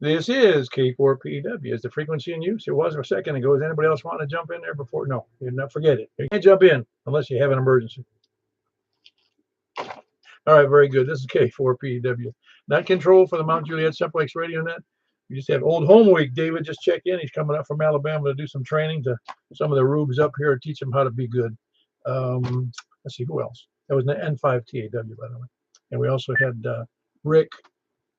This is K4PEW. Is the frequency in use? It was a second ago. Does anybody else want to jump in there before? No, you not forget it. You can't jump in unless you have an emergency. All right, very good. This is K4PEW. Not control for the Mount Juliet Simplex Radio Net. We just have Old Home Week. David just checked in. He's coming up from Alabama to do some training to some of the rubes up here, teach them how to be good. Let's see, who else? That was an N5TAW, by the way. And we also had Rick,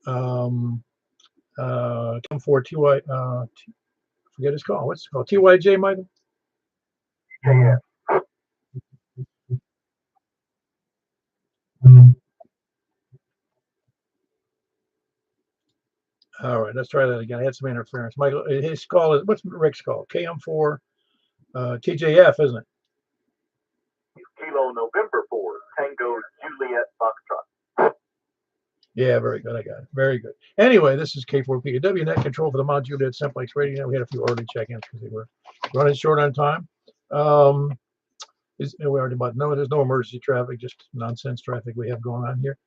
M4TY, forget his call. What's it called? TYJ, Michael? Yeah. All right, let's try that again. I had some interference. Michael, his call is, what's Rick's call? KM4 TJF, isn't it? Kilo November 4, Tango Juliet Foxtrot. Yeah, very good. I got it. Very good. Anyway, this is K4PW, net control for the Mount Juliet Simplex Radio. We had a few early check-ins because they were running short on time. We already about no, there's no emergency traffic, just nonsense traffic we have going on here.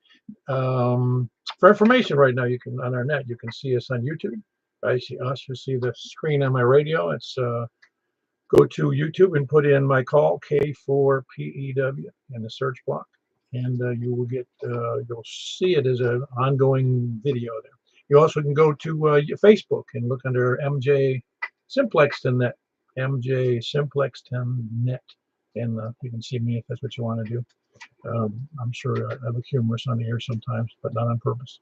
For information right now, you can on our net, you can see us on YouTube. I see us. You see the screen on my radio. It's go to YouTube and put in my call K4PEW in the search block, and you will get you'll see it as an ongoing video there. You also can go to Facebook and look under MJ Simplexton Net, MJ Simplexton Net. And you can see me if that's what you want to do. I'm sure I look humorous on the air sometimes, but not on purpose.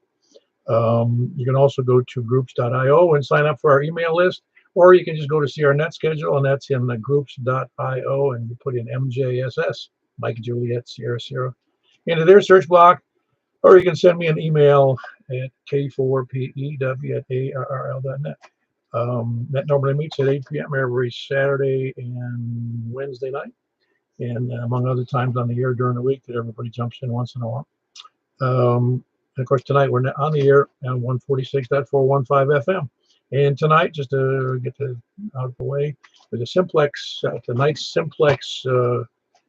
You can also go to groups.io and sign up for our email list, or you can just go to see our net schedule, and that's in the groups.io, and you put in MJSS, Mike Juliet Sierra Sierra, into their search block, or you can send me an email at k4pew@arrl.net. That normally meets at 8 p.m. every Saturday and Wednesday night, and among other times on the air during the week that everybody jumps in once in a while. And of course, tonight we're on the air on 146.415 FM. And tonight, just to get out of the way, there's a Simplex, tonight's Simplex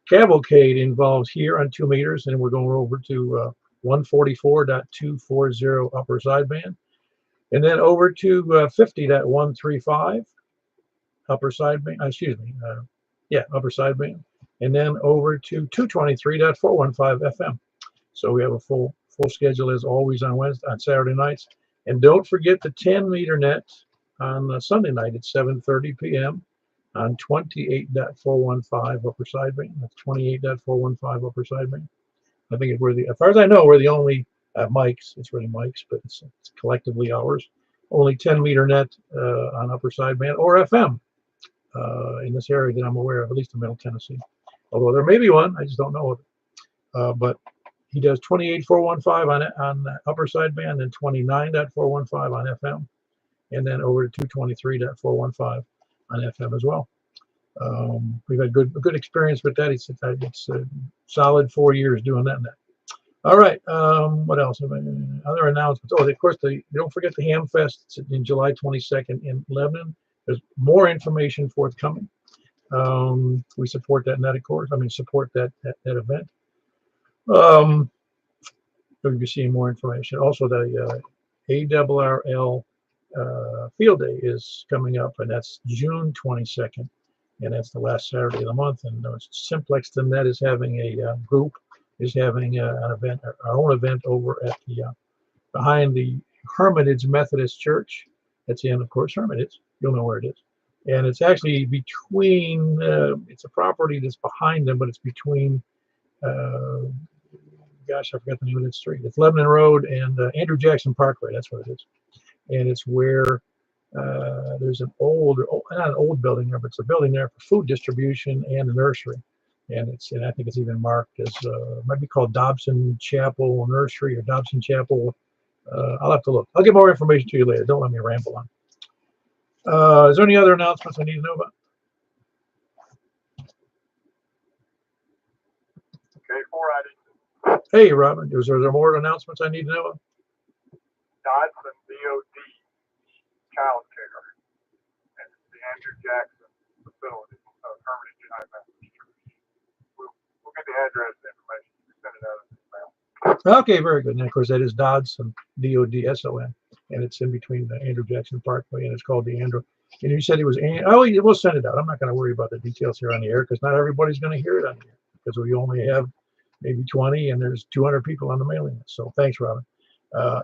cavalcade involves here on 2 meters, and we're going over to 144.240 upper sideband, and then over to 50.135 upper sideband, upper sideband, and then over to 223.415 FM. So we have a full schedule as always on Saturday nights. And don't forget the 10-meter net on Sunday night at 7:30 p.m. on 28.415 upper sideband. That's 28.415 upper sideband. I think as far as I know, we're the only mics. It's really mics, but it's collectively ours. Only 10-meter net on upper sideband or FM in this area that I'm aware of, at least in Middle Tennessee. Although there may be one, I just don't know of it. But he does 28.415 on the upper sideband and 29.415 on FM, and then over to 223.415 on FM as well. We've had good experience with that. It's a solid 4 years doing that. All right. What else? Other announcements. Oh, of course, don't forget the Ham Fest. It's in July 22nd in Lebanon. There's more information forthcoming. We support that net, of course. Support that event. You'll be seeing more information. Also, the ARRL Field Day is coming up, and that's June 22nd, and that's the last Saturday of the month. And Simplexton Net is having an event, our own event over at the behind the Hermitage Methodist Church. That's in, of course, Hermitage. You'll know where it is. And it's actually between, it's a property that's behind them, but it's between, gosh, I forgot the name of that street. It's Lebanon Road and Andrew Jackson Parkway. That's what it is. And it's where there's not an old building there, but it's a building there for food distribution and a nursery. And I think it's even marked as, might be called Dobson Chapel Nursery or Dobson Chapel. I'll have to look. I'll get more information to you later. Don't let me ramble on. Is there any other announcements I need to know about? Hey, Robin, is there more announcements I need to know about? Dodson DOD child care at the Andrew Jackson facility of Hermitage United Methodist Church. We'll get the address and information. You can send it out in email. Okay, very good. And of course, that is Dodson, DODSON. and it's in between the Andrew Jackson Parkway, and it's called the Andrew. And you said it was, oh, yeah, we'll send it out. I'm not going to worry about the details here on the air because not everybody's going to hear it on the air because we only have maybe 20 and there's 200 people on the mailing list. So thanks, Robin.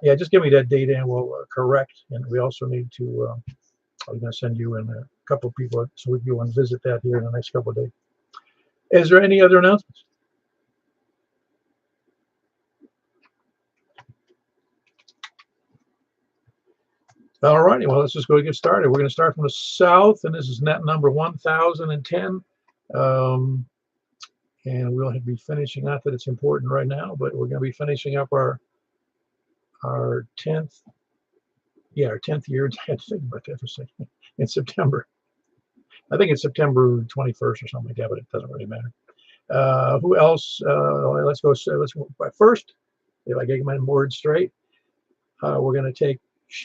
Yeah, just give me that data and we'll correct. And we also need to, I'm going to send you in a couple of people so we can go and visit that here in the next couple of days. Is there any other announcements? All righty, well, let's just go get started. We're going to start from the south, and this is net number 1010. And we'll be finishing, not that it's important right now, but we're going to be finishing up our 10th, yeah, our 10th year. I had to think about that for a second. In September. I think it's September 21st or something like that, but it doesn't really matter. Who else? Let's go first, if I get my words straight. We're going to take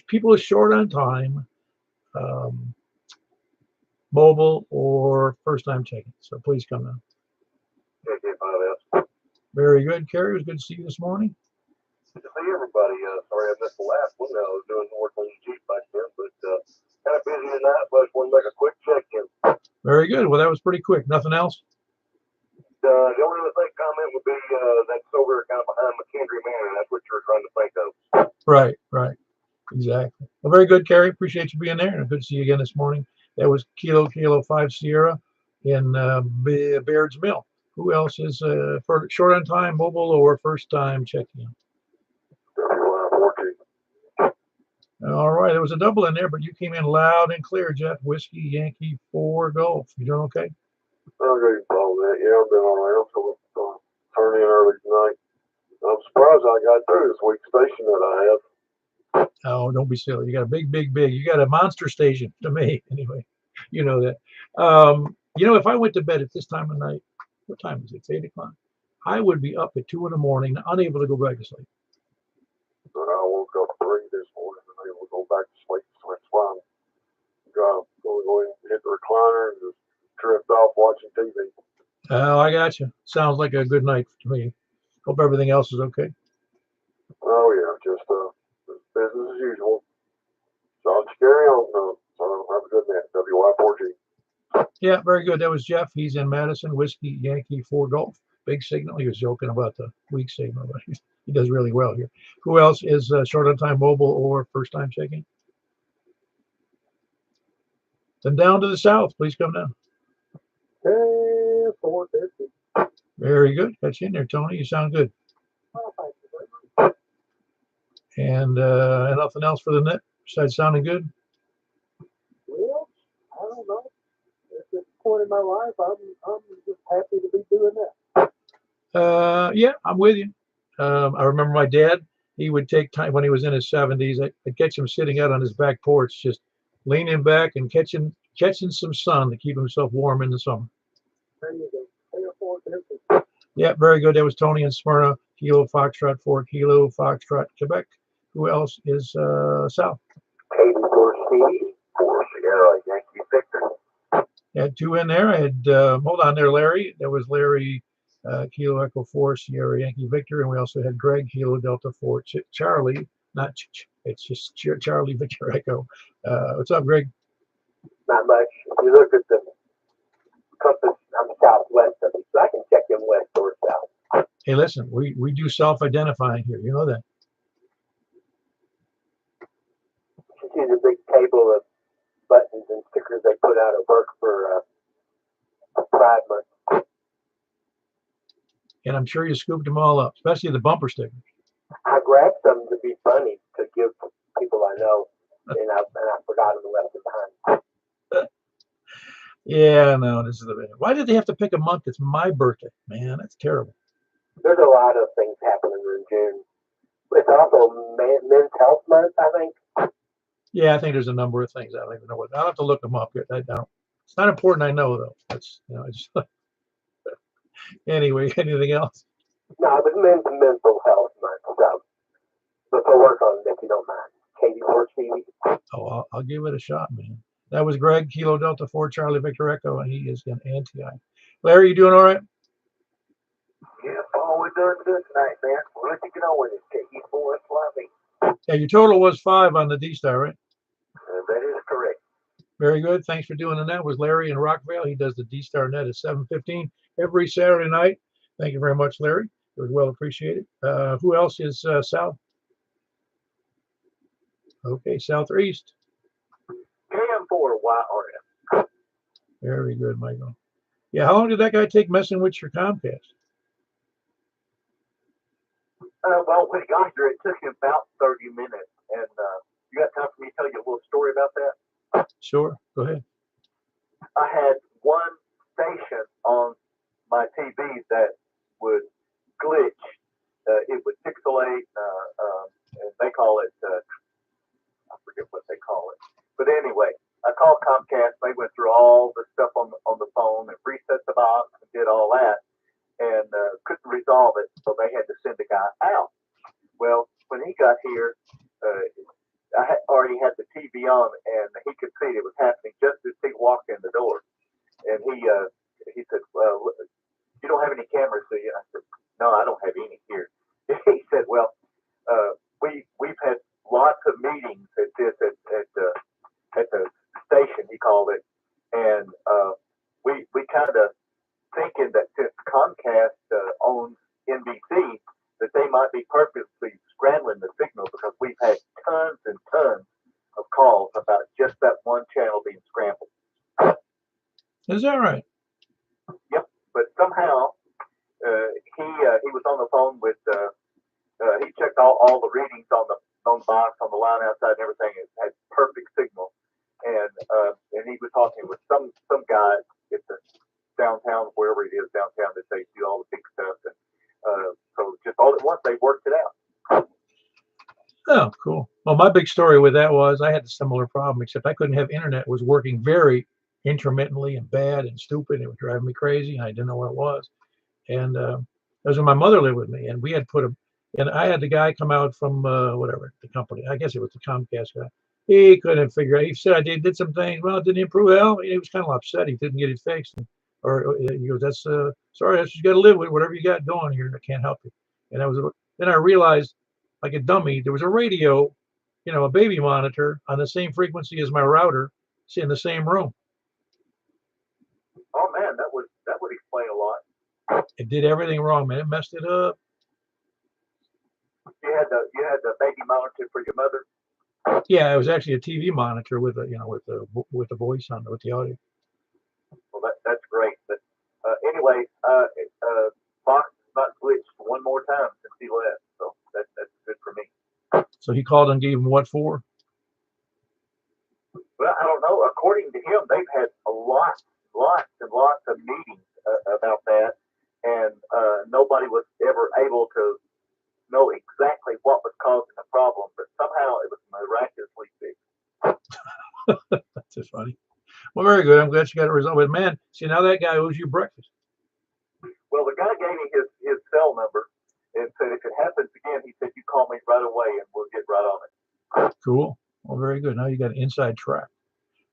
people short on time, mobile or first time checking. So please come down. Very good, Kerry. It was good to see you this morning. Good to see everybody. Sorry I missed the last one. I was doing work on the Jeep back there, but kind of busy tonight, but I just want to make a quick check-in. Very good. Well, that was pretty quick. Nothing else? The only other thing comment would be that's over kind of behind McKendree Manor. That's what you're trying to think of. Right, right. Exactly. Well, very good, Kerry. Appreciate you being there. And good to see you again this morning. That was Kilo 5 Sierra in Baird's Mill. Who else is for short on time, mobile, or first time checking in? All right. There was a double in there, but you came in loud and clear, Jeff. Whiskey Yankee 4 Golf. You doing okay? Okay, follow that. Yeah, I've been on there. So turn in early tonight. I'm surprised I got through this week's station that I have. Oh, don't be silly. You got a big. You got a monster station to me. Anyway, you know that. If I went to bed at this time of night, what time is it? It's 8 o'clock. I would be up at 2 in the morning, unable to go back to sleep. But I woke up 3 this morning and able to go back to sleep. So that's why I'm going to hit the recliner and just drift off watching TV. Oh, I got you. Sounds like a good night to me. Hope everything else is okay. Oh yeah, just business as usual. So I'll just carry on. So have a good night. WY4G. Yeah, very good. That was Jeff. He's in Madison. Whiskey Yankee 4 Golf. Big signal. He was joking about the weak signal, but he does really well here. Who else is short on time mobile or first time checking? Then down to the south. Please come down. Hey, 450. Very good. Got you in there, Tony. You sound good. Oh, thank you very much. And nothing else for the net besides sounding good? Well, I don't know. At this point in my life, I'm just happy to be doing that. Yeah, I'm with you. I remember my dad, he would take time when he was in his 70s. I'd catch him sitting out on his back porch, just leaning back and catching some sun to keep himself warm in the summer. There you go. 450. Yeah, very good. That was Tony in Smyrna, Kilo Foxtrot 4 Kilo Foxtrot, Quebec. Who else is south? Katie for Steve, 4 Sierra Yankee Victor. Had 2 in there. I had, hold on there, Larry. That was Larry, Kilo Echo 4 Sierra Yankee Victor. And we also had Greg, Kilo Delta 4 Charlie, not it's just Charlie Victor Echo. What's up, Greg? Not much. If you look at the compass, I'm southwest of it, so I can check in west or south. Hey, listen, we do self-identifying here. You know that. You see the big table of buttons and stickers they put out at work for Pride Month. And I'm sure you scooped them all up, especially the bumper stickers. I grabbed some to be funny to give people I know, and I forgot them and left them behind. Yeah, no, this is the. Why did they have to pick a month? It's my birthday, man. That's terrible. There's a lot of things happening in June. It's also Men's Health Month, I think. Yeah, I think there's a number of things. I don't even know what. I'll have to look them up. I don't. It's not important. I know though. That's I just. Anyway, anything else? No, but Men's Mental Health Month. So work on it if you don't mind. Katie or Stevie. Oh, I'll give it a shot, man. That was Greg, Kilo Delta 4 Charlie Victor Echo, and he is in Anti. Larry, you doing all right? Yeah, we're doing good tonight, man. We'll let you get on with it. Take you for us, loving. Yeah, your total was 5 on the D-Star, right? That is correct. Very good. Thanks for doing the net. Was Larry in Rockville. He does the D-Star net at 7:15 every Saturday night. Thank you very much, Larry. It was well appreciated. Who else is south? Okay, south or east? KM4YRF. Very good, Michael. Yeah, how long did that guy take messing with your Comcast? Well, when he got here, it took him about 30 minutes. And you got time for me to tell you a little story about that? Sure, go ahead. I had one station on my TV that would glitch. It would pixelate, and they call it, I forget what they call it. But anyway, I called Comcast. They went through all the stuff on the phone and reset the box and did all that, and couldn't resolve it, so they had to send a guy out. Well, when he got here, I had already had the TV on, and he could see it was happening just as he walked in the door. And he said, "Well, you don't have any cameras, do you?" I said, "No, I don't have any here." He said, "Well, we've had lots of meetings at the station," he called it, and we kind of thinking that since Comcast owns NBC, that they might be purposely scrambling the signal, because we've had tons and tons of calls about just that one channel being scrambled. Is that right? Yep. But somehow he was on the phone with he checked all the readings on the box, on the line outside, and everything. It had perfect signal, and he was talking with some guy at the downtown, wherever it is downtown, that they do all the big stuff, and so just all at once they worked it out. Oh, cool. Well, my big story with that was I had a similar problem, except I couldn't have internet. It was working very intermittently and bad and stupid. It was driving me crazy, and I didn't know what it was. And that was when my mother lived with me, and we had and I had the guy come out from whatever the company. I guess it was the Comcast guy. He couldn't figure out. He said I did some things. Well, it didn't improve. Well, he was kind of upset. He didn't get it fixed, or he goes, "That's sorry. That's what you got to live with. Whatever you got going here, I can't help you." And then I realized, like a dummy, there was a radio, a baby monitor on the same frequency as my router, in the same room. Oh man, that would explain a lot. It did everything wrong, man. It messed it up. You had the baby monitor for your mother. Yeah, it was actually a TV monitor with with the voice on it, with the audio. Well, that's great. But anyway, Fox has not glitched one more time since he left, so that's good for me. So he called and gave him what for? Well, I don't know. According to him, they've had lots and lots of meetings about that, and nobody was ever able to know exactly what was causing the problem, but somehow it was miraculously fixed. That's just funny. Well, very good. I'm glad you got it resolved. But man, see, now that guy owes you breakfast. Well, the guy gave me his cell number and said if it happens again, he said you call me right away and we'll get right on it. Cool. Well, very good. Now you got an inside track.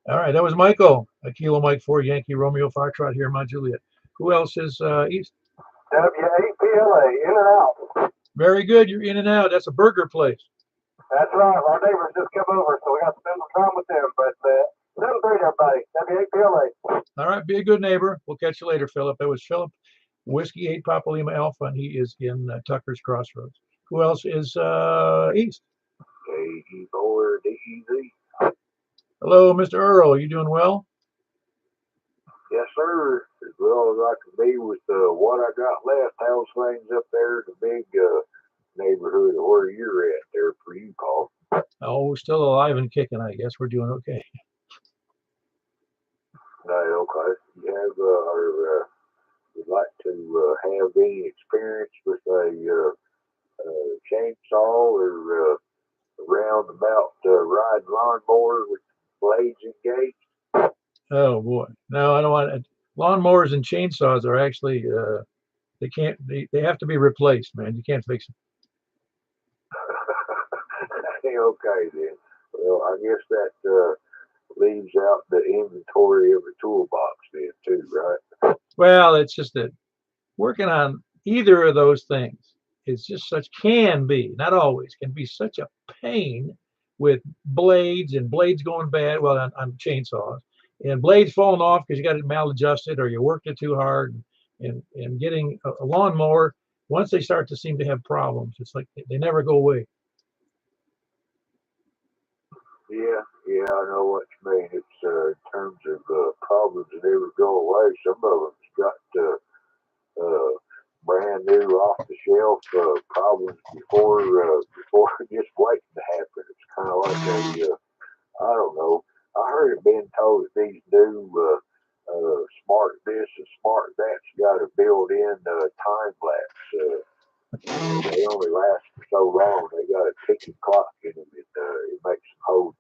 All right, that was Michael. Kilo Mike 4 Yankee Romeo Foxtrot here, Mount Juliet. Who else is east? WAPLA, in and out. Very good. You're in and out. That's a burger place. That's right. Our neighbors just come over, so we got to spend some time with them. But 7-3, everybody. WAPLA. All right, be a good neighbor. We'll catch you later, Philip. That was Philip, Whiskey 8 Papa Lima Alpha, and he is in Tucker's Crossroads. Who else is east? KE4DEZ. Hello, Mr. Earl. You doing well? Yes, sir. As well as I can be with what I got left. How's things up there in the big neighborhood of where you're at there for you, Paul? Oh, we're still alive and kicking, I guess. We're doing okay. No, okay. You have or would like to have any experience with a chainsaw or roundabout riding lawnmower with blades engaged? Oh boy, no, I don't want it. Lawnmowers and chainsaws are actually they have to be replaced, man. You can't fix them. Okay then. Well, I guess that leaves out the inventory of a toolbox then too, right? Well, it's just that working on either of those things is just such, can be, not always, can be such a pain with blades and blades going bad, well, on chainsaws, and blades falling off because you got it maladjusted or you worked it too hard, and getting a lawnmower, once they start to seem to have problems, it's like they never go away. Yeah, I know what you mean. It's in terms of problems that never go away. Some of them's got brand new off the shelf problems before just waiting to happen. It's kind of like I don't know. I heard it being told that these new smart this and smart that's got a built-in time lapse. They only last for so long. They got a ticking clock in them. It makes them hold,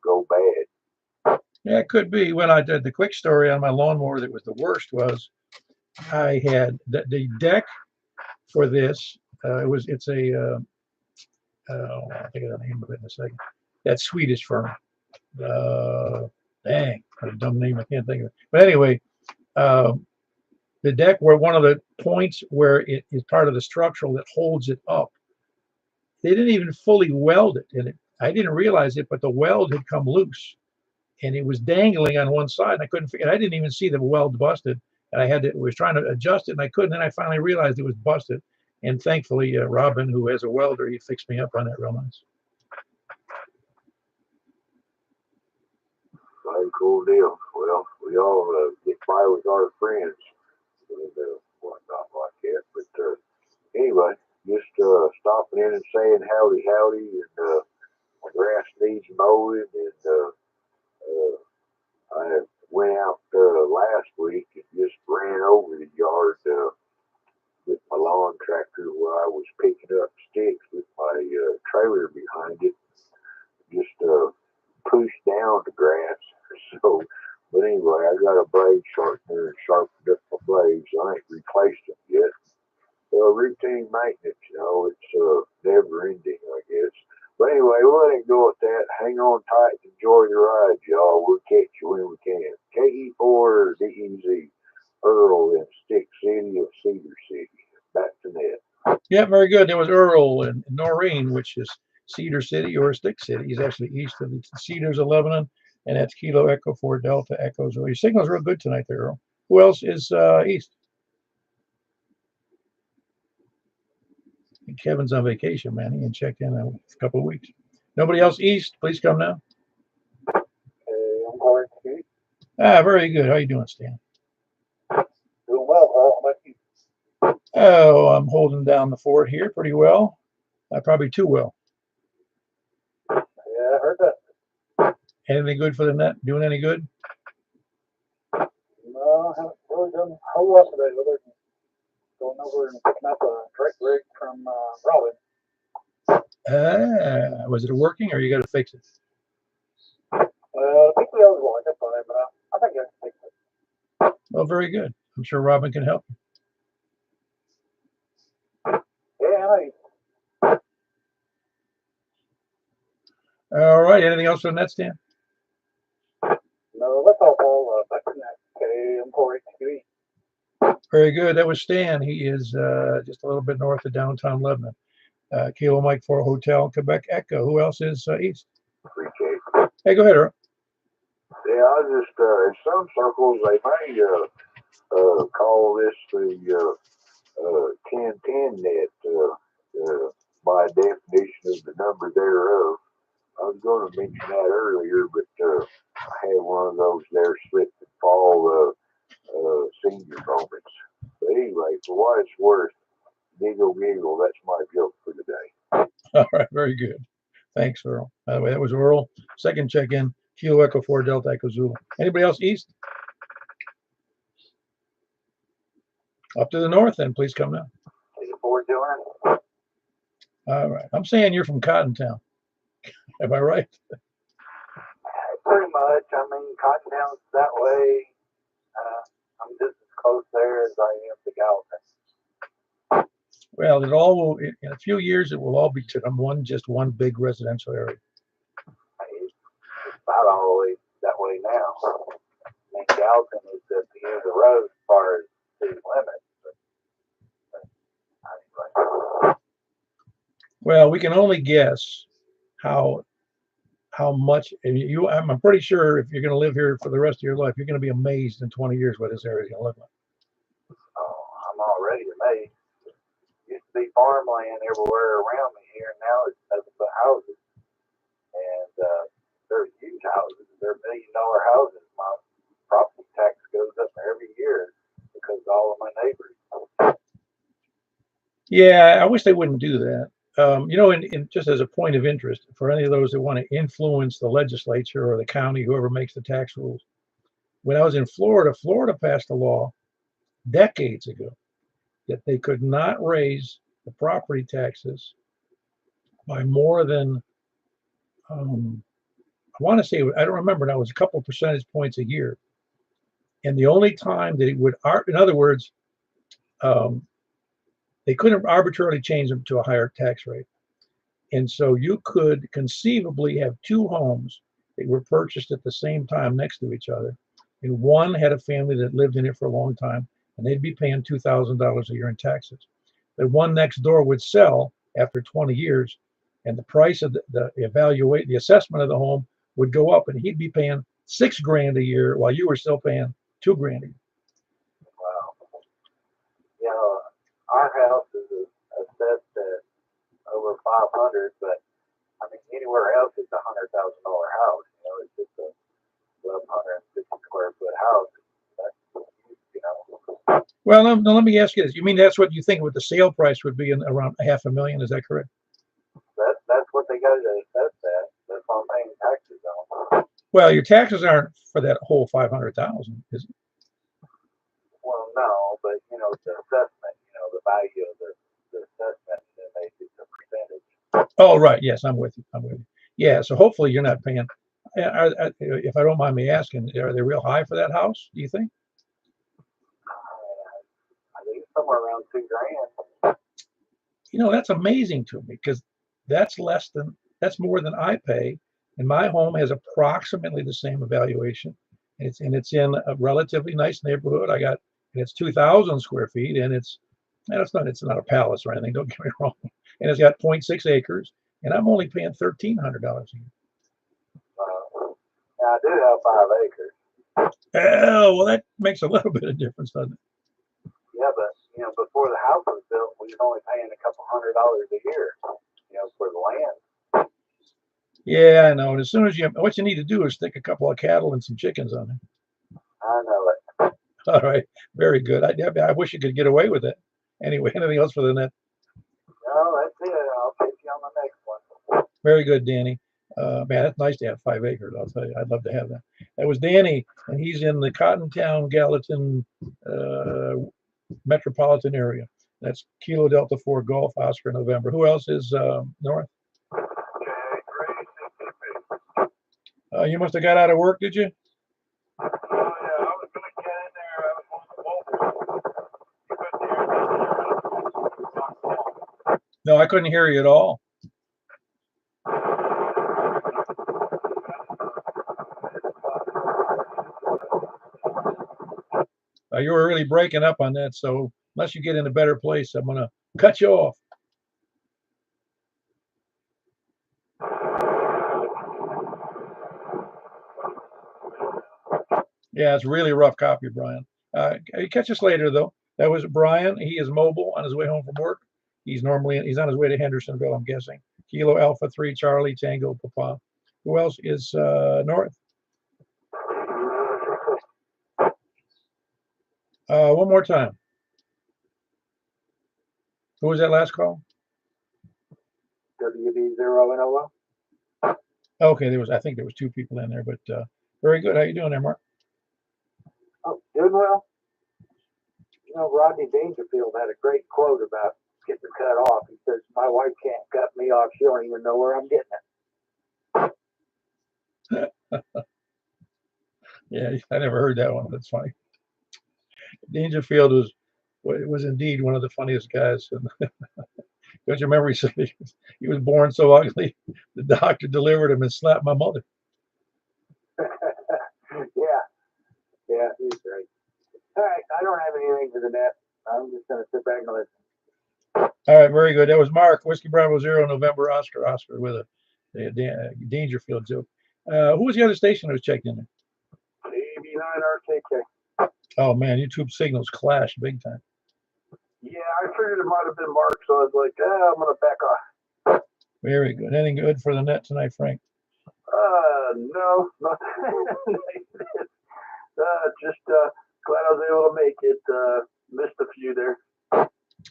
go bad. Yeah, it could be. When I did the quick story on my lawnmower that was the worst was I had the deck for this. It's a I'll think of the name of it in a second. That Swedish firm. Dang, what a dumb name. I can't think of it. But anyway, the deck where one of the points where it is part of the structural that holds it up, they didn't even fully weld it. And I didn't realize it, but the weld had come loose and it was dangling on one side. And I couldn't figure, I didn't even see the weld busted. And I was trying to adjust it and I couldn't. Then I finally realized it was busted. And thankfully, Robin, who has a welder, he fixed me up on that real nice. Very cool deal. Well, we all get by with our friends and whatnot like that. But anyway, just stopping in and saying howdy, and my grass needs mowing, and I went out last week and just ran over the yard with my lawn tractor where I was picking up sticks with my trailer behind it. Just pushed down the grass. So, but anyway, I got a blade sharpener and sharpened up my blades. I ain't replaced them yet. Routine maintenance, it's never ending, I guess. But anyway, we'll let it go at that. Hang on tight and enjoy the ride, y'all. We'll catch you when we can. KE4DEZ, Earl in Stick City of Cedar City. Back to net. Yeah, very good. There was Earl and Noreen, which is Cedar City or Stick City. He's actually east of the Cedars of Lebanon, and that's Kilo Echo 4 Delta Echo. So your signal's real good tonight there, Earl. Who else is east? And Kevin's on vacation, man. He can check in a couple of weeks. Nobody else east? Please come now. I'm going to Very good. How you doing, Stan? doing well. How about you? Oh, I'm holding down the fort here pretty well. Probably too well. Yeah, I heard that. Anything good for the net? Doing any good? No, I haven't really done a whole lot today other than going over and picking up a drake rig from Robin. Was it working or you got to fix it? I think the other one, that's fine, but I think I can fix it. Well, very good. I'm sure Robin can help. Yeah, All right. Anything else on that, Stan? no, that's all, Paul. Back to that. Okay, I'm Corey. Very good. That was Stan. He is just a little bit north of downtown Lebanon. Kilo Mike 4 Hotel, Quebec Echo. Who else is east? Appreciate it. Hey, go ahead, Earl. Yeah, I just, in some circles, they may call this the 1010 net by definition of the number thereof. I was going to mention that earlier, but I had one of those there slip and fall senior moments. But anyway, for what it's worth, giggle, that's my joke for the day. All right, very good. Thanks, Earl. By the way, that was Earl. Second check-in, Kilo Echo 4 Delta Echo Zulu. Anybody else east? Up to the north, then, please come now. Looking forward to it. All right. I'm saying you're from Cottontown. Am I right? Pretty much. I mean, Cottontown's that way. I'm just as close there as I am to Gallatin. Well, it all will, in a few years, it will all be just one big residential area. It's about all the way that way now. I mean, Gallatin is at the end of the road as far as city limits. But anyway. Well, we can only guess how much you. I'm pretty sure if you're going to live here for the rest of your life, you're going to be amazed in 20 years what this area is going to look like. Oh, I'm already amazed. Used to be farmland everywhere around me here, and now it's nothing but houses. And they're huge houses. They're $1 million houses. My property tax goes up every year because of all of my neighbors. Yeah, I wish they wouldn't do that. You know, in just as a point of interest for any of those that want to influence the legislature or the county, whoever makes the tax rules. When I was in Florida, Florida passed a law decades ago that they could not raise the property taxes by more than I want to say, I don't remember now, it was a couple percentage points a year. And the only time that it would, in other words, um, they couldn't arbitrarily change them to a higher tax rate. And so you could conceivably have two homes that were purchased at the same time next to each other. And one had a family that lived in it for a long time, and they'd be paying $2,000 a year in taxes. The one next door would sell after 20 years, and the price of the assessment of the home would go up, and he'd be paying $6,000 a year while you were still paying $2,000 a year. Wow. You know, our house is assessed at over 500, but I mean, anywhere else it's $100,000 house. You know, it's just a 1,250 square foot house. That's, you know. Well, now let me ask you this. You mean that's what you think what the sale price would be in around $500,000? Is that correct? That's what they got to assess that. That's what I'm paying taxes on. Well, your taxes aren't for that whole 500,000, is it? Well, no, but you know, the assessment, you know, the value of the assessment, and then they do the percentage. Oh, right. Yes, I'm with you. I'm with you. Yeah. So hopefully you're not paying. If I don't mind me asking, are they real high for that house? Do you think? I think somewhere around $2,000. You know, that's amazing to me because that's more than I pay, and my home has approximately the same evaluation. It's in a relatively nice neighborhood. And it's 2,000 square feet, and it's not a palace or anything. Don't get me wrong. And it's got 0.6 acres, and I'm only paying $1,300 a year. Now I do have 5 acres. Oh, well, that makes a little bit of difference, doesn't it? Yeah, but you know, before the house was built, we were only paying a couple $100 a year, you know, for the land. Yeah, I know. And as soon as what you need to do is stick a couple of cattle and some chickens on it. I know it. All right, very good. I wish you could get away with it. Anyway, anything else for the net? No, that's it. I'll take you on the next one. Very good, Danny. Man, that's nice to have 5 acres. I'll tell you, I'd love to have that. That was Danny, and he's in the Cottontown, Gallatin metropolitan area. That's Kilo Delta 4 Golf Oscar November. Who else is north? You must have got out of work, did you? Oh, yeah, I was going to get in there. I was on the mobile. No, I couldn't hear you at all. You were really breaking up on that, so unless you get in a better place, I'm going to cut you off. Yeah, it's really rough copy, Brian. Catch us later, though. That was Brian. He is mobile on his way home from work. He's on his way to Hendersonville, I'm guessing. Kilo Alpha 3 Charlie Tango Papa. Who else is north? One more time. Who was that last call? WB0NOL. Okay, I think there was 2 people in there, but very good. How you doing there, Mark? Oh, doing well. You know, Rodney Dangerfield had a great quote about getting cut off. He says, "My wife can't cut me off. She don't even know where I'm getting it." Yeah, I never heard that one. That's funny. Dangerfield was indeed one of the funniest guys. Don't you remember he said he was born so ugly, the doctor delivered him and slapped my mother. Yeah, he's great. All right, I don't have anything for the net. I'm just going to sit back and listen. All right, very good. That was Mark, Whiskey Bravo Zero, November Oscar, Oscar with a Dangerfield joke. Who was the other station that was checked in there? CAV9RKK. Oh man, YouTube signals clash big time. Yeah, I figured it might have been Mark, so I was like, I'm gonna back off. Very good. Anything good for the net tonight, Frank? No, nothing. Just glad I was able to make it. Missed a few there.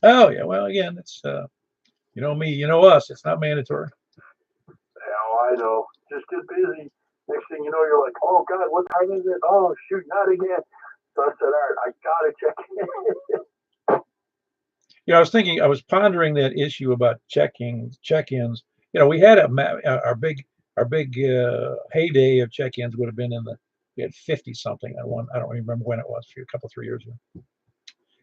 Oh yeah. Well, again, it's you know me, you know us. It's not mandatory. Oh, I know. Just get busy. Next thing you know, you're like, oh God, what time is it? Oh shoot, not again. So I said, all right, I gotta check in. I was thinking, I was pondering that issue about check-ins. We had our big heyday of check-ins would have been we had 50 something. I don't remember when it was, a couple 3 years ago.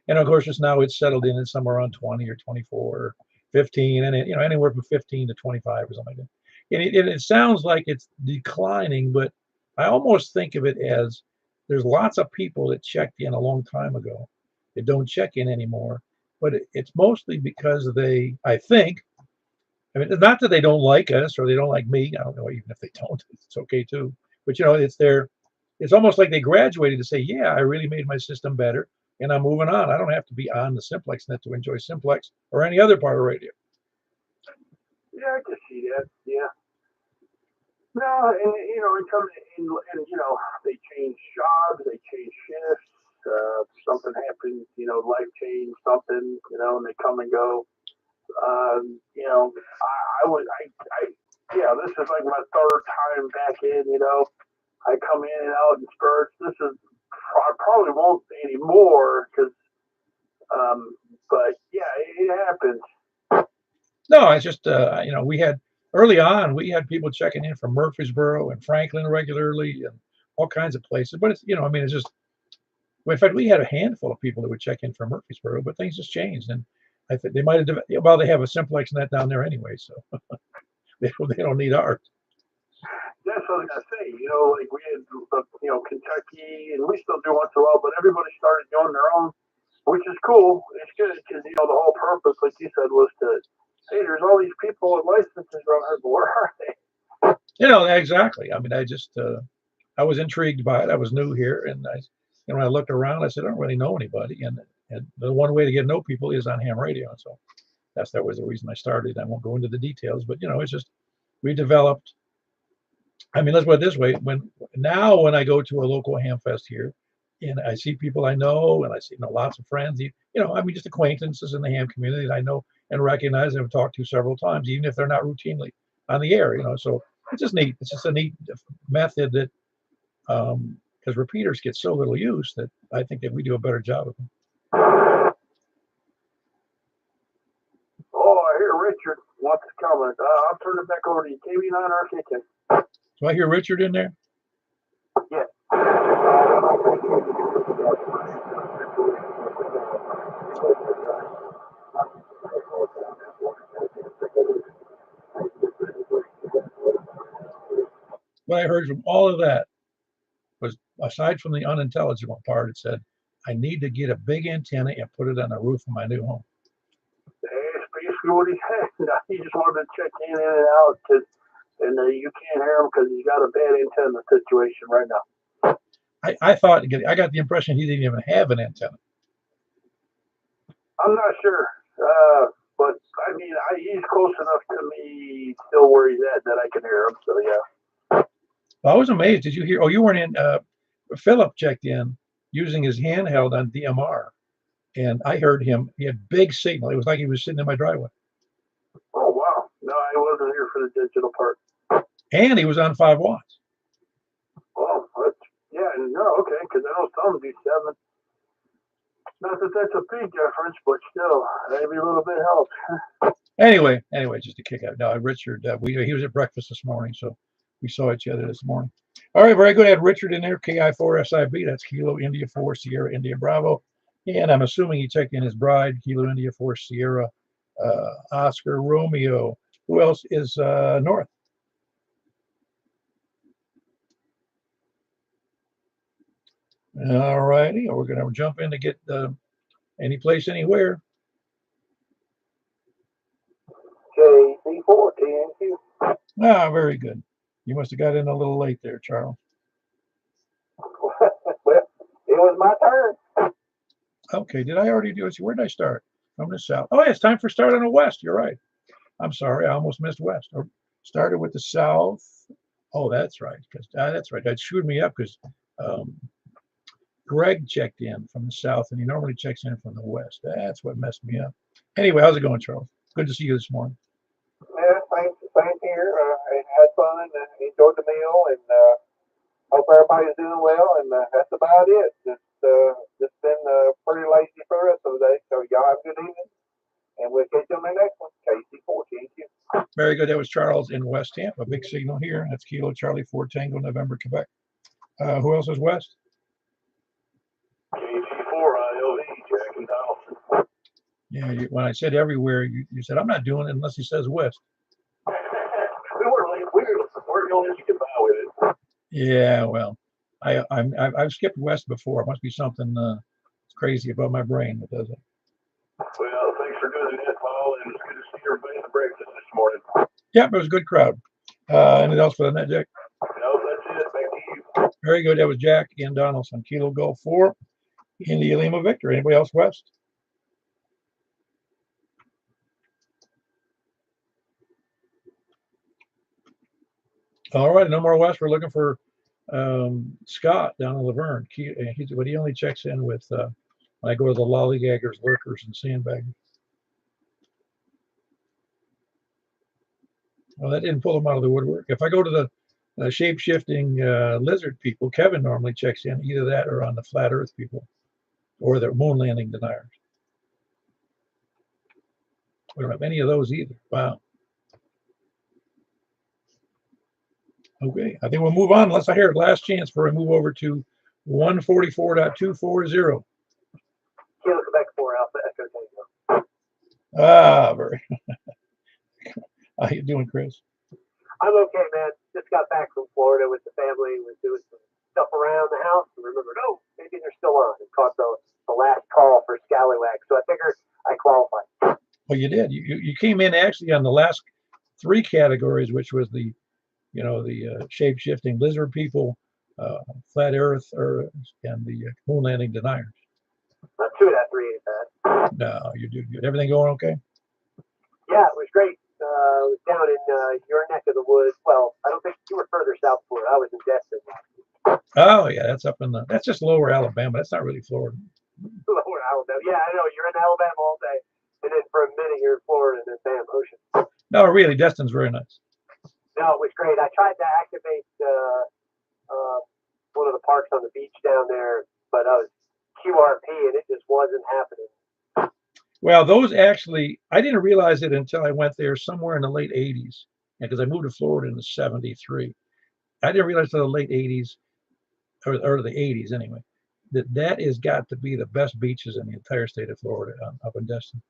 And of course, just now it's settled in somewhere around 20 or 24 or 15, and anywhere from 15 to 25 or something like that. And it sounds like it's declining, but I almost think of it as there's lots of people that checked in a long time ago that don't check in anymore. But it's mostly because I think, not that they don't like us or they don't like me. I don't know, even if they don't, it's okay too. But it's almost like they graduated to say, yeah, I really made my system better and I'm moving on. I don't have to be on the Simplex net to enjoy Simplex or any other part of radio. Yeah, I can see that. Yeah. No, and they change jobs, they change shifts. Something happens, life change, something, and they come and go. Yeah, this is like my third time back in. I come in and out in spurts. I probably won't anymore because, but yeah, it happens. No, it's just we had early on people checking in from Murfreesboro and Franklin regularly and all kinds of places. But it's it's just, in fact, we had a handful of people that would check in from Murfreesboro, but things just changed, and I think they might have. Well, they have a Simplex net down there anyway, so they don't need ours. That's what I was gonna say. Like we had, Kentucky, and we still do once in a while, but everybody started doing their own, which is cool. It's good because the whole purpose, like you said, was to, hey, there's all these people with licenses around here, but where are they? Exactly. I was intrigued by it. I was new here, and when I looked around, I said, I don't really know anybody, and the one way to get to know people is on ham radio, and so that was the reason I started. I won't go into the details, but it's just we developed. Let's put it this way: when I go to a local ham fest here, and I see people I know, and I see lots of friends, just acquaintances in the ham community that I know and recognize and have talked to several times, even if they're not routinely on the air. So it's just neat. It's just a neat method that, because repeaters get so little use, that I think that we do a better job of them. Oh, I hear Richard wants to comment. I'll turn it back over to you. KV9RKK. Do I hear Richard in there? Yeah. What I heard from all of that was, aside from the unintelligible part, it said, I need to get a big antenna and put it on the roof of my new home. That's basically what he said. He just wanted to check in and out, and you can't hear him because he's got a bad antenna situation right now. I thought, I got the impression he didn't even have an antenna. I'm not sure, but he's close enough to me still where he's at that I can hear him. So yeah. Well, I was amazed. Did you hear? Oh, you weren't in. Philip checked in using his handheld on DMR, and I heard him. He had big signal. It was like he was sitting in my driveway. Oh wow! No, I wasn't here for the digital part. And he was on 5 watts. Oh, yeah, no, okay, because I know some do 7. Not that that's a big difference, but still, maybe a little bit helps. Anyway, just to kick out. No, Richard, he was at breakfast this morning, so we saw each other this morning. All right, very good. I had Richard in there, KI4SIB. That's Kilo India 4 Sierra India Bravo. And I'm assuming he checked in his bride, Kilo India 4 Sierra Oscar Romeo. Who else is north? All righty. We're going to jump in to get any place, anywhere. KC4, TNQ. Ah, very good. You must have got in a little late there, Charles. Well, it was my turn. Okay, did I already do it? Where did I start? From the south. Oh, yeah, it's time for start on the west. You're right. I'm sorry, I almost missed west. Or started with the south. Oh, that's right. That's right. That screwed me up because Greg checked in from the south, and he normally checks in from the west. That's what messed me up. Anyway, how's it going, Charles? Good to see you this morning. Yeah, same here. I had fun and enjoyed the meal, and hope everybody's doing well. And that's about it. Just been pretty lazy for the rest of the day. So y'all have a good evening, and we'll catch you on the next one. KC4, TNQ. Very good. That was Charles in West Tampa. Big signal here. That's Kilo Charlie 4 Tango November Quebec. Who else is west? KC4 ILV, Jack and Donaldson. Yeah, when I said everywhere, you said, I'm not doing it unless he says west. We're going to get by with it. Yeah, well, I've skipped west before. It must be something crazy about my brain that does it. Well, thanks for doing that, Paul, and it's good to see everybody at the breakfast this morning. Yep, it was a good crowd. Anything else for the net, Jack? No, that's it. Back to you. Very good. That was Jack in Donaldson. Kilo Golf 4, India Lima Victor. Anybody else west? All right, no more west. We're looking for Scott down in Laverne. But he only checks in with when I go to the lollygaggers, lurkers, and sandbaggers. Well, that didn't pull them out of the woodwork. If I go to the shape-shifting lizard people, Kevin normally checks in either that or on the flat Earth people or the moon landing deniers. We don't have any of those either. Wow. Okay, I think we'll move on unless I hear it. Last chance before we move over to 144.240. Kilo Quebec 4 Alpha Echo Tango. Ah, very. How you doing, Chris? I'm okay, man. Just got back from Florida with the family. Was doing some stuff around the house and remembered, oh, maybe they're still on. And caught the last call for Scallywag. So I figured I qualified. Well, you did. You came in actually on the last 3 categories, which was the shape-shifting lizard people, flat Earth, and the moon landing deniers. 2 of that 3 ain't bad. No, you do good. Everything going okay? Yeah, it was great. I was down in your neck of the woods. Well, I don't think you were further south Florida. I was in Destin. Oh yeah, that's up in that's just lower Alabama. That's not really Florida. Lower Alabama. Yeah, I know. You're in Alabama all day. And then for a minute you're in Florida and then bam, ocean. No, really, Destin's very nice. No, it was great. I tried to activate one of the parks on the beach down there, but I was QRP and it just wasn't happening. Well, those actually, I didn't realize it until I went there somewhere in the late 80s. Because I moved to Florida in '73. I didn't realize until the late 80s, or the 80s anyway, that has got to be the best beaches in the entire state of Florida up in Destin.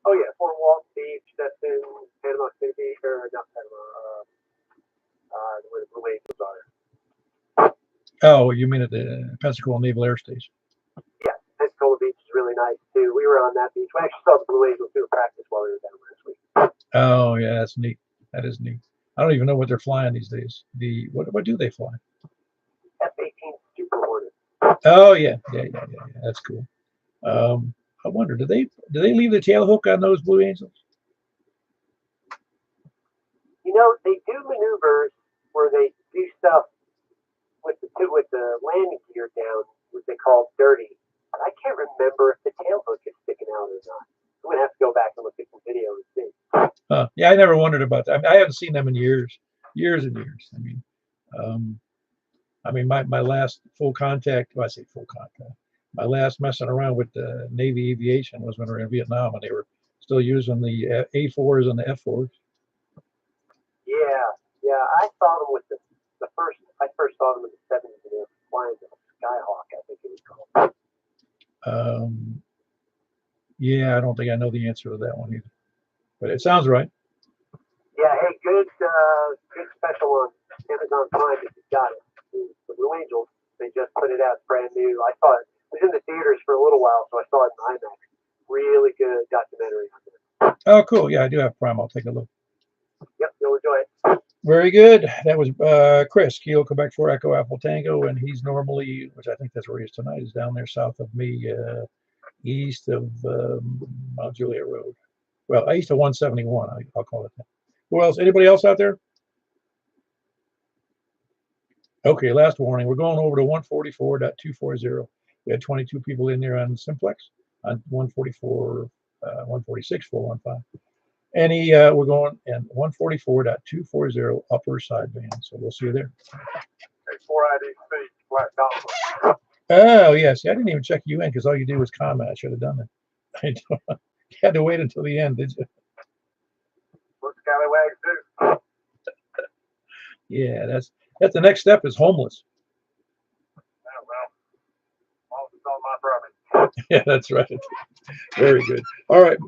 Oh, yeah, Fort Walton Beach, that's in Panama City, or not Panama, where the Blue Angels are. Oh, you mean at the Pensacola Naval Air Station? Yeah, Pensacola Beach is really nice too. We were on that beach. We actually saw the Blue Angels do a practice while we were down last week. Oh yeah, that's neat. That is neat. I don't even know what they're flying these days. What do they fly? F-18 Super Hornet. Oh yeah. That's cool. I wonder, do they leave the tail hook on those Blue Angels? You know, they do maneuvers where they do stuff with the landing gear down, what they call dirty. But I can't remember if the tail hook is sticking out or not. I'm gonna have to go back and look at some video and see. Yeah, I never wondered about that. I mean, I haven't seen them in years and years. I mean, my last full contact. Well, I say full contact. My last messing around with the Navy aviation was when we were in Vietnam, and they were still using the A4s and the F4s. Yeah. I saw them with the first. I first saw them in the '70s, and they were flying the Skyhawk, I think it was called. Yeah, I don't think I know the answer to that one either, but it sounds right. Yeah, hey, good special on Amazon Prime if you got it. The Blue Angels, they just put it out brand new. I saw it. It was in the theaters for a little while, so I saw it in IMAX. Really good documentary on it. Oh, cool. Yeah, I do have Prime. I'll take a look. Yep, you'll enjoy it. Very good. That was Chris, Kilo Quebec 4 Echo Apple Tango, and he's normally, which I think that's where he is tonight, is down there south of me, east of Mount Juliet Road. Well, east of 171, I'll call it that. Who else? Anybody else out there? Okay, last warning. We're going over to 144.240. We had 22 people in there on Simplex on 144, 146, 415. Any, we're going in 144.240 upper sideband. So we'll see you there. A 4IDC, flat dollar. Oh, yes. I didn't even check you in because all you did was comment. I should have done that. You had to wait until the end, did you? What scallywags do? Yeah, that's the next step is homeless. Oh, well, as long as it's on my property. Yeah, that's right. Very good. All right.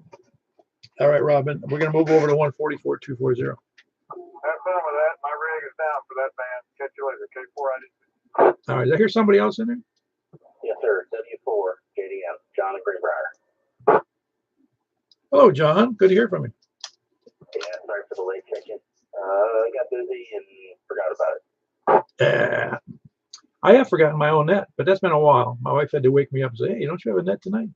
All right, Robin. We're going to move over to 144.240. Have fun with that. My rig is down for that band. Catch you later. K4IDC. All right. Did I hear somebody else in there? Yes, sir. W4 JDM, John and Greenbrier. Hello, John. Good to hear from you. Yeah, sorry for the late check-in. I got busy and forgot about it. Yeah. I have forgotten my own net, but that's been a while. My wife had to wake me up and say, "Hey, don't you have a net tonight?"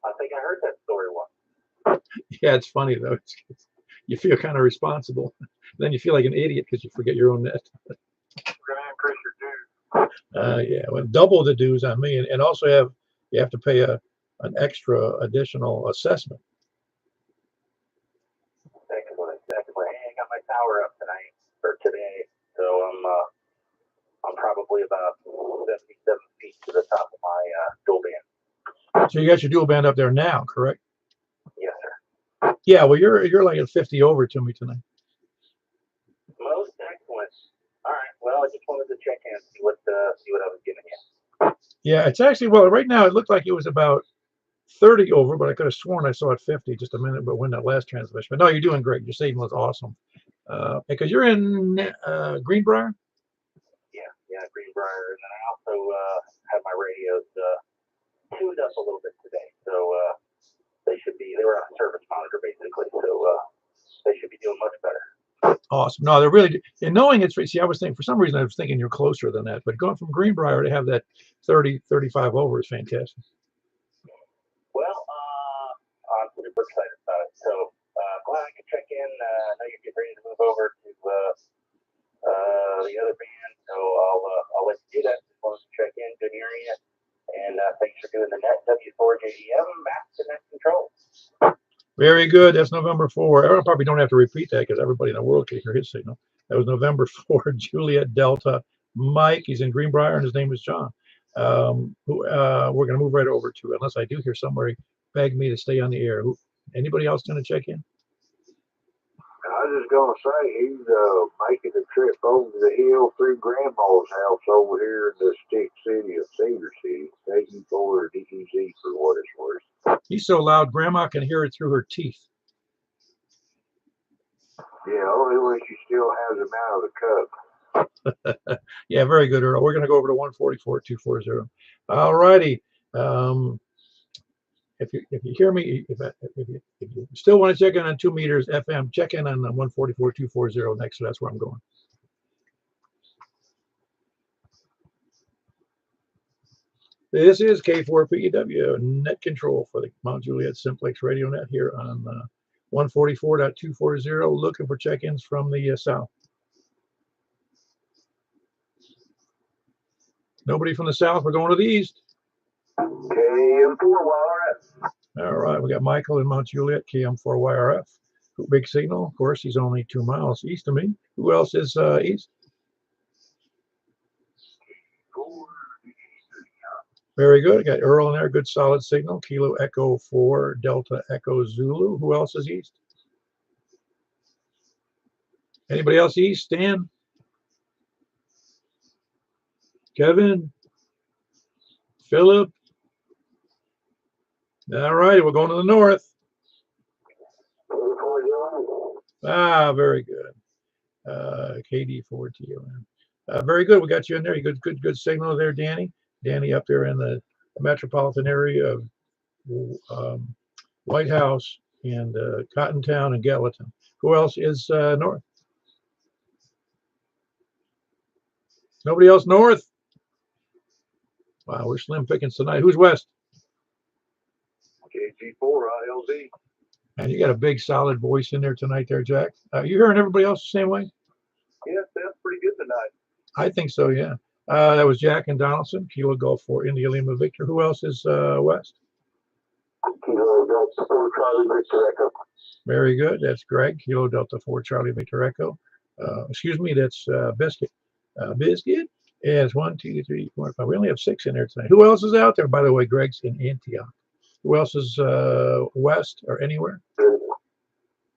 I think I heard that story once. Yeah, it's funny though. You feel kind of responsible. Then you feel like an idiot because you forget your own net. We're going to increase your dues. Yeah, well, double the dues on me, and also you have to pay an extra additional assessment. Excellent. Hey, I got my tower up tonight or today, so I'm probably about 77 feet to the top of my dual band. So you got your dual band up there now, correct? Yes, sir. Yeah. Well, you're like at 50 over to me tonight. Most excellent. All right. Well, I just wanted to check in, see what I was giving you. Yeah, it's actually, well, right now it looked like it was about 30 over, but I could have sworn I saw it 50 just a minute, but when that last transmission. But no, you're doing great. Your signal is awesome. Because you're in Greenbrier? Yeah, Greenbrier. And then I also had my radios tuned up a little bit today. So they were on a service monitor basically. So they should be doing much better. Awesome. No, they're really, and knowing it's, see, I was thinking, for some reason, I was thinking you're closer than that, but going from Greenbrier to have that 30, 35 over is fantastic. Well, I'm super excited about it. So glad I could check in. I know you're getting ready to move over to the other band, so I'll let you do that. Just wanted to check in, good hearing you. And thanks for doing the net W4 JDM master net controls. Very good. That's November 4. I probably don't have to repeat that because everybody in the world can hear his signal. That was November 4, Juliet Delta Mike. He's in Greenbrier, and his name is John. We're going to move right over to, unless I do hear somebody beg me to stay on the air. Anybody else going to check in? I was just gonna say he's making a trip over the hill through Grandma's house over here in the stick city of Cedar City, taking for DEZ for what it's worth. He's so loud, Grandma can hear it through her teeth. Yeah, only when she still has him out of the cup. Yeah, very good, Earl. We're going to go over to 144.240. All righty. If you hear me, if you still want to check in on 2 meters FM, check in on 144.240 next. So that's where I'm going. This is K4PEW net control for the Mount Juliet Simplex radio net here on 144.240. Looking for check-ins from the south. Nobody from the south. We're going to the east. KM4YRF. All right, we got Michael in Mount Juliet, KM4YRF. Big signal. Of course, he's only 2 miles east of me. Who else is east? Very good. I got Earl in there. Good solid signal. Kilo Echo 4 Delta Echo Zulu. Who else is east? Anybody else east? Stan? Kevin? Philip? All right, we're going to the north. Ah, very good. KD4TOM. Very good. We got you in there. You good signal there, Danny. Danny up there in the metropolitan area of White House, and Cottontown and Gallatin. Who else is north? Nobody else north? Wow, we're slim pickings tonight. Who's west? KG4 ILD. And you got a big solid voice in there tonight there, Jack. You hearing everybody else the same way? Yeah, that's pretty good tonight. I think so, yeah. That was Jack and Donaldson, Kilo Golf for India Lima Victor. Who else is west? Kilo Delta 4 Charlie Victor Echo. Very good. That's Greg, Kilo Delta 4 Charlie Victor Echo. Excuse me, that's Biscuit. Biscuit. Yeah, it's 1, 2, 3, 4, 5. We only have 6 in there tonight. Who else is out there? By the way, Greg's in Antioch. Who else is west or anywhere?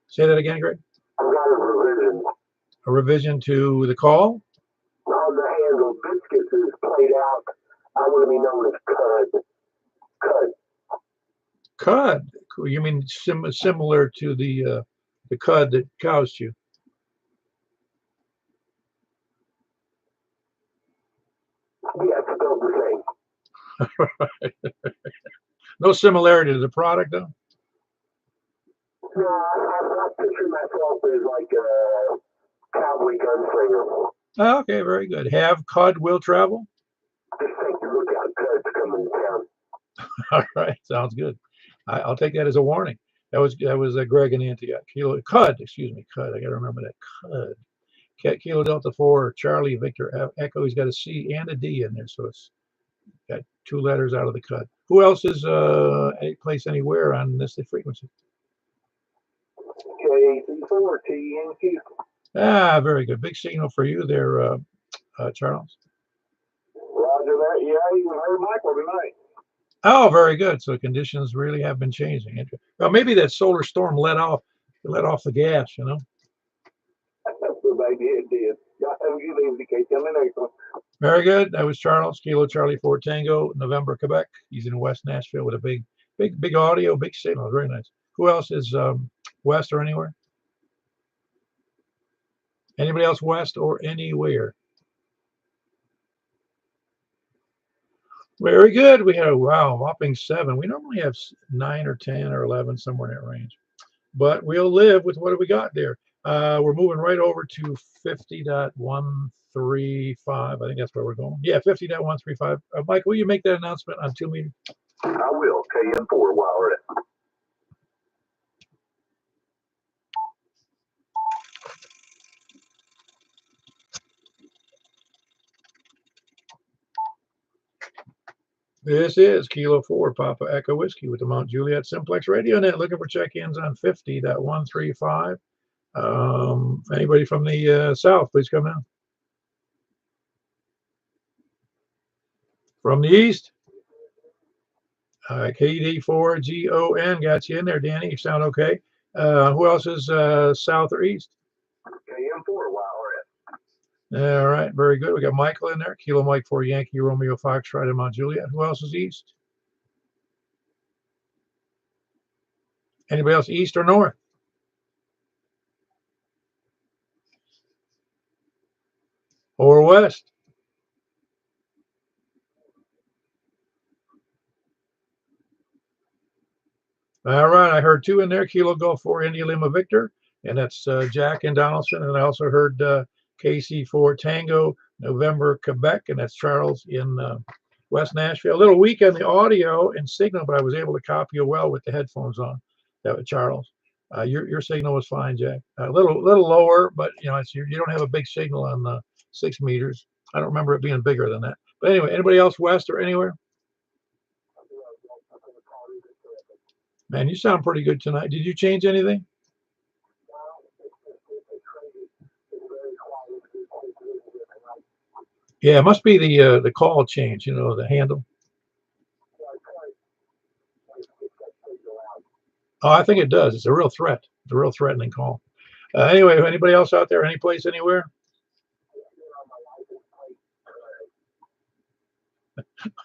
Say that again, Greg. I got a revision. A revision to the call? On the handle, Biscuits is played out. I want to be known as Cud. Cud. You mean similar to the cud that cows chew? Yeah, it's spelled the same. No similarity to the product, though? No, I picture myself as like a cowboy gunslinger. Oh, okay, very good. Have cud will travel? Just take a look out, Cud's coming to town. All right, sounds good. I'll take that as a warning. That was Greg and Antioch. Cud, excuse me, Cud. I got to remember that. Cud. Kilo Delta 4, Charlie Victor Echo. He's got a C and a D in there, so it's got 2 letters out of the Cud. Who else is any place anywhere on this frequency? KC4 TNQ. Ah, very good. Big signal for you there, Charles. Roger that. Yeah, I even heard Michael tonight. Oh, very good. So conditions really have been changing. Well, maybe that solar storm let off the gas, you know. That's what I did. Y'all have a good evening. Catch you on the next one. Very good. That was Charles, Kilo Charlie 4 Tango, November, Quebec. He's in West Nashville with a big audio, big signal. Very nice. Who else is west or anywhere? Anybody else west or anywhere? Very good. We had a whopping 7. We normally have 9 or 10 or 11, somewhere in that range. But we'll live with what do we got there. We're moving right over to 50.135. I think that's where we're going. Yeah, 50.135. Mike, will you make that announcement on 2 meters? I will. KM4 while we're at. This is Kilo 4 Papa Echo Whiskey with the Mount Juliet Simplex Radio Net. Looking for check-ins on 50.135. Anybody from the south, please come down. From the east, KD4GON got you in there, Danny. You sound okay. Who else is south or east? KM4 while we're at. All right, very good. We got Michael in there. Kilo Mike 4 Yankee Romeo Foxtrot in Mount Juliet. Who else is east? Anybody else east or north? Or west? All right, I heard 2 in there. Kilo Golf 4 India Lima Victor, and that's Jack and Donaldson. And I also heard KC4 Tango November Quebec, and that's Charles in West Nashville. A little weak on the audio and signal, but I was able to copy you well with the headphones on. That was Charles. Your signal was fine, Jack. A little lower, but you know you don't have a big signal on the 6 meters. I don't remember it being bigger than that. But anyway, anybody else west or anywhere? Man, you sound pretty good tonight. Did you change anything? Yeah, it must be the call change, you know, the handle. Oh, I think it does. It's a real threat. It's a real threatening call. Anyway, anybody else out there? Any place, anywhere?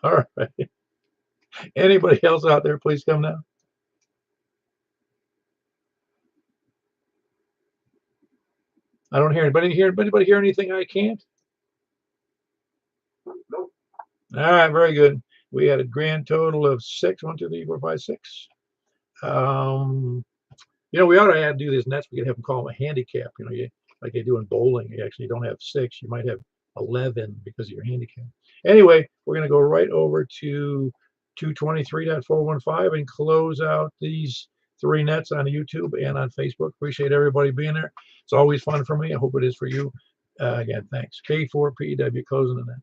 All right. Anybody else out there, please come now. I don't hear anybody here. Anybody hear anything I can't? Nope. All right, very good. We had a grand total of 6. 1, 2, 3, 4, 5, 6. You know, we ought to do these nets. We could have them call them a handicap. You know, like they do in bowling. You actually don't have 6. You might have 11 because of your handicap. Anyway, we're going to go right over to 223.415 and close out these 3 nets on YouTube and on Facebook. Appreciate everybody being there. It's always fun for me. I hope it is for you. Again, thanks. K4PW closing the net.